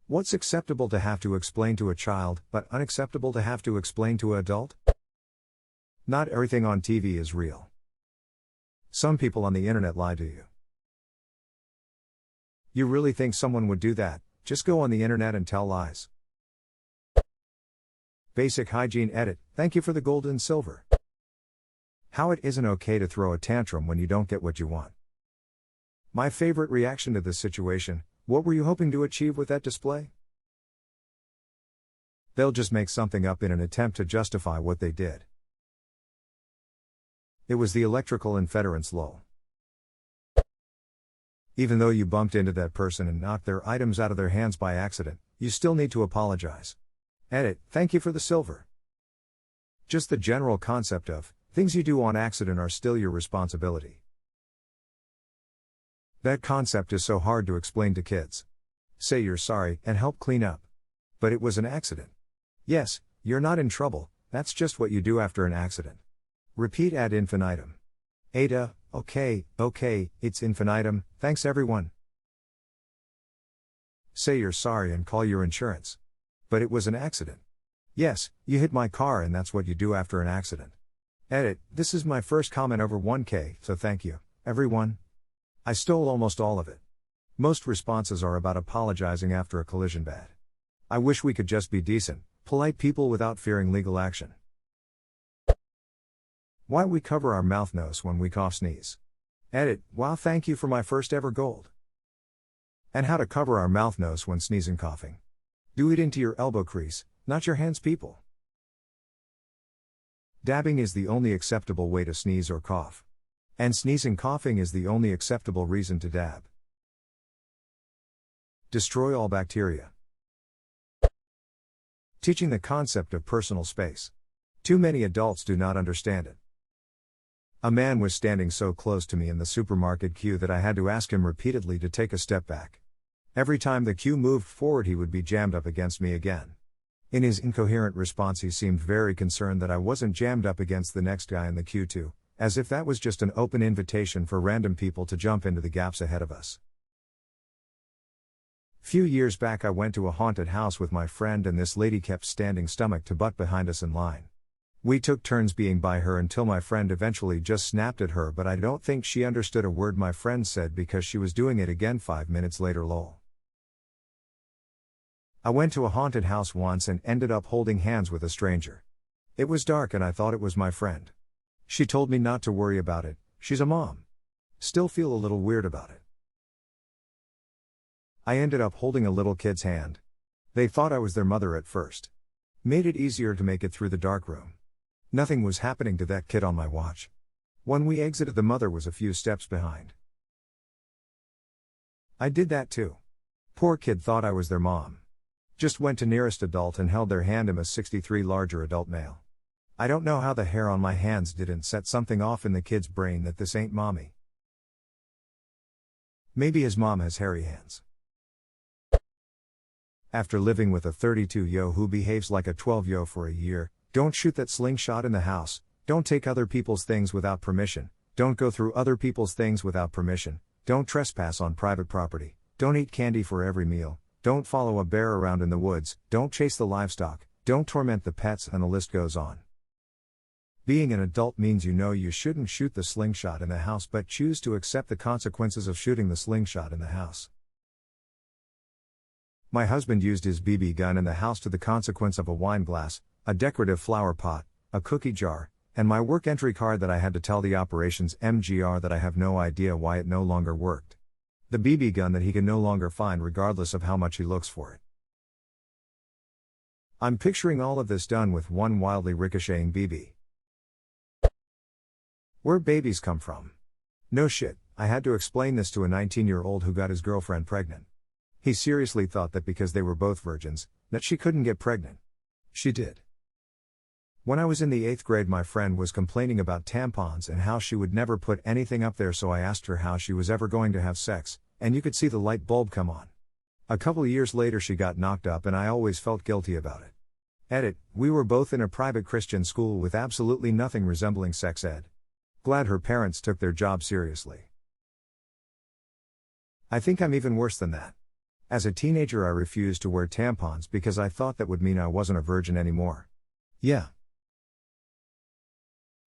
What's acceptable to have to explain to a child, but unacceptable to have to explain to an adult? Not everything on TV is real. Some people on the internet lie to you. You really think someone would do that? Just go on the internet and tell lies. Basic hygiene edit, thank you for the gold and silver. How it isn't okay to throw a tantrum when you don't get what you want. My favorite reaction to this situation: what were you hoping to achieve with that display? They'll just make something up in an attempt to justify what they did. It was the electrical interference lol. Even though you bumped into that person and knocked their items out of their hands by accident, you still need to apologize. Edit, thank you for the silver. Just the general concept of, things you do on accident are still your responsibility. That concept is so hard to explain to kids. Say you're sorry and help clean up. But it was an accident. Yes, you're not in trouble, that's just what you do after an accident. Repeat ad infinitum. Ada, okay, it's infinitum, thanks everyone. Say you're sorry and call your insurance. But it was an accident. Yes, you hit my car and that's what you do after an accident. Edit, this is my first comment over 1K, so thank you, everyone. I stole almost all of it. Most responses are about apologizing after a collision bad. I wish we could just be decent, polite people without fearing legal action. Why we cover our mouth nose when we cough sneeze. Edit, wow, thank you for my first ever gold. And how to cover our mouth nose when sneezing coughing. Do it into your elbow crease, not your hands people. Dabbing is the only acceptable way to sneeze or cough. And sneezing coughing is the only acceptable reason to dab. Destroy all bacteria. Teaching the concept of personal space. Too many adults do not understand it. A man was standing so close to me in the supermarket queue that I had to ask him repeatedly to take a step back. Every time the queue moved forward he would be jammed up against me again. In his incoherent response he seemed very concerned that I wasn't jammed up against the next guy in the queue too, as if that was just an open invitation for random people to jump into the gaps ahead of us. Few years back I went to a haunted house with my friend and this lady kept standing stomach to butt behind us in line. We took turns being by her until my friend eventually just snapped at her, but I don't think she understood a word my friend said because she was doing it again 5 minutes later lol. I went to a haunted house once and ended up holding hands with a stranger. It was dark and I thought it was my friend. She told me not to worry about it, she's a mom. Still feel a little weird about it. I ended up holding a little kid's hand. They thought I was their mother at first. Made it easier to make it through the dark room. Nothing was happening to that kid on my watch. When we exited the mother was a few steps behind. I did that too. Poor kid thought I was their mom. Just went to nearest adult and held their hand. I'm a 63 larger adult male. I don't know how the hair on my hands didn't set something off in the kid's brain that this ain't mommy. Maybe his mom has hairy hands. After living with a 32-yo who behaves like a 12-yo for a year, don't shoot that slingshot in the house, don't take other people's things without permission, don't go through other people's things without permission, don't trespass on private property, don't eat candy for every meal, don't follow a bear around in the woods, don't chase the livestock, don't torment the pets, and the list goes on. Being an adult means you know you shouldn't shoot the slingshot in the house but choose to accept the consequences of shooting the slingshot in the house. My husband used his BB gun in the house to the consequence of a wine glass, a decorative flower pot, a cookie jar, and my work entry card that I had to tell the operations MGR that I have no idea why it no longer worked. The BB gun that he can no longer find regardless of how much he looks for it. I'm picturing all of this done with one wildly ricocheting BB. Where babies come from. No shit, I had to explain this to a 19-year-old who got his girlfriend pregnant. He seriously thought that because they were both virgins, that she couldn't get pregnant. She did. When I was in the 8th grade my friend was complaining about tampons and how she would never put anything up there, so I asked her how she was ever going to have sex, and you could see the light bulb come on. A couple years later she got knocked up and I always felt guilty about it. Edit, we were both in a private Christian school with absolutely nothing resembling sex ed. Glad her parents took their job seriously. I think I'm even worse than that. As a teenager I refused to wear tampons because I thought that would mean I wasn't a virgin anymore. Yeah.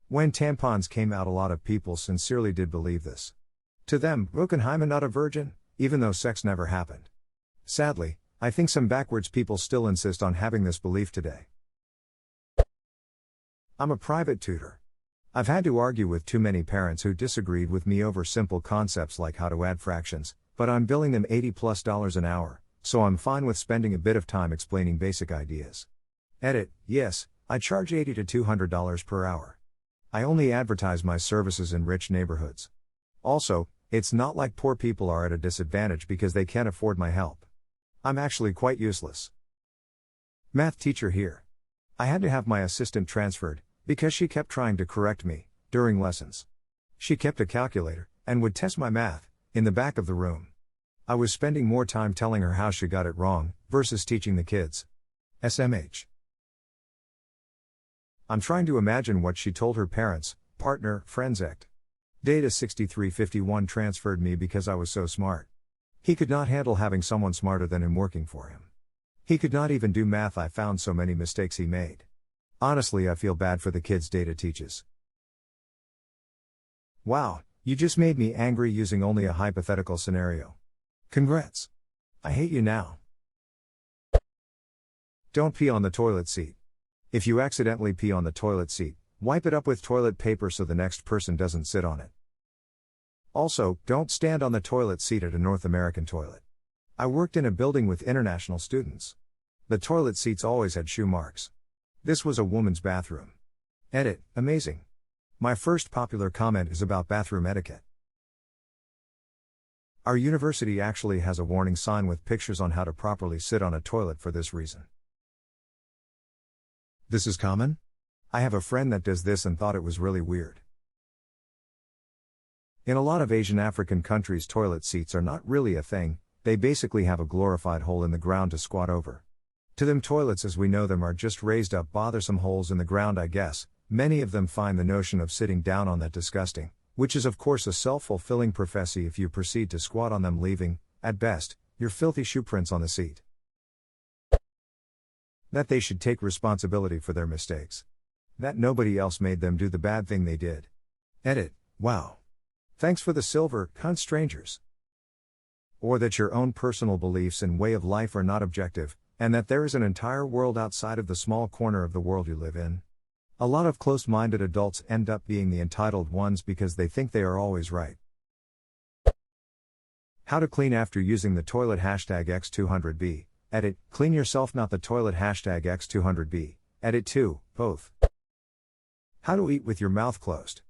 When tampons came out, a lot of people sincerely did believe this. To them, Brockenheimer not a virgin, even though sex never happened. Sadly, I think some backwards people still insist on having this belief today. I'm a private tutor. I've had to argue with too many parents who disagreed with me over simple concepts like how to add fractions, but I'm billing them $80+ an hour, so I'm fine with spending a bit of time explaining basic ideas. Edit, yes, I charge $80 to $200 per hour. I only advertise my services in rich neighborhoods. Also, it's not like poor people are at a disadvantage because they can't afford my help. I'm actually quite useless. Math teacher here. I had to have my assistant transferred, because she kept trying to correct me, during lessons. She kept a calculator, and would test my math, in the back of the room. I was spending more time telling her how she got it wrong, versus teaching the kids. SMH. I'm trying to imagine what she told her parents, partner, friends. Data 6351 transferred me because I was so smart. He could not handle having someone smarter than him working for him. He could not even do math. I found so many mistakes he made. Honestly, I feel bad for the kids Data teaches. Wow, you just made me angry using only a hypothetical scenario. Congrats. I hate you now. Don't pee on the toilet seat. If you accidentally pee on the toilet seat, wipe it up with toilet paper so the next person doesn't sit on it. Also, don't stand on the toilet seat at a North American toilet. I worked in a building with international students. The toilet seats always had shoe marks. This was a woman's bathroom. Edit, amazing. My first popular comment is about bathroom etiquette. Our university actually has a warning sign with pictures on how to properly sit on a toilet for this reason. This is common? I have a friend that does this and thought it was really weird. In a lot of Asian African countries, toilet seats are not really a thing, they basically have a glorified hole in the ground to squat over. To them, toilets as we know them are just raised up bothersome holes in the ground, I guess. Many of them find the notion of sitting down on that disgusting, which is of course a self-fulfilling prophecy if you proceed to squat on them, leaving, at best, your filthy shoe prints on the seat. That they should take responsibility for their mistakes. That nobody else made them do the bad thing they did. Edit, wow. Thanks for the silver, cunt strangers. Or that your own personal beliefs and way of life are not objective, and that there is an entire world outside of the small corner of the world you live in. A lot of close-minded adults end up being the entitled ones because they think they are always right. How to clean after using the toilet #X200B. Edit, clean yourself not the toilet #X200B. Edit 2, both. How to eat with your mouth closed.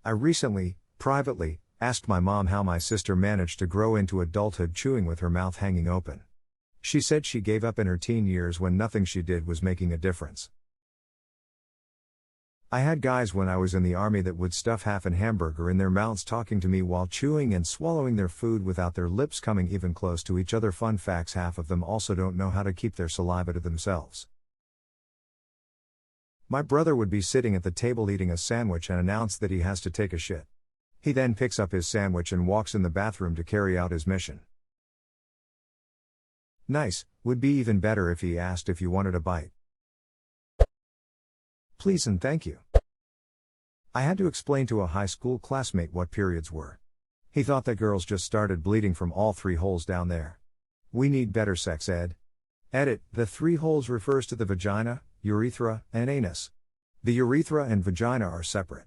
I recently, privately, asked my mom how my sister managed to grow into adulthood chewing with her mouth hanging open. She said she gave up in her teen years when nothing she did was making a difference. I had guys when I was in the army that would stuff half an hamburger in their mouths talking to me while chewing and swallowing their food without their lips coming even close to each other. Fun facts: half of them also don't know how to keep their saliva to themselves. My brother would be sitting at the table eating a sandwich and announce that he has to take a shit. He then picks up his sandwich and walks in the bathroom to carry out his mission. Nice, would be even better if he asked if you wanted a bite. Please and thank you. I had to explain to a high school classmate what periods were. He thought that girls just started bleeding from all 3 holes down there. We need better sex ed. Edit, the 3 holes refers to the vagina, urethra, and anus. The urethra and vagina are separate.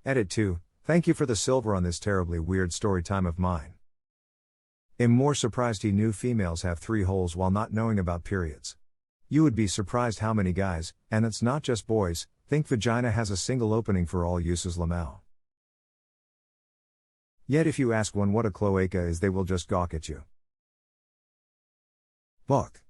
Edit 2, thank you for the silver on this terribly weird story time of mine. I'm more surprised he knew females have 3 holes while not knowing about periods. You would be surprised how many guys, and it's not just boys, think vagina has a single opening for all uses. Lamau. Yet if you ask one what a cloaca is, they will just gawk at you. Balk.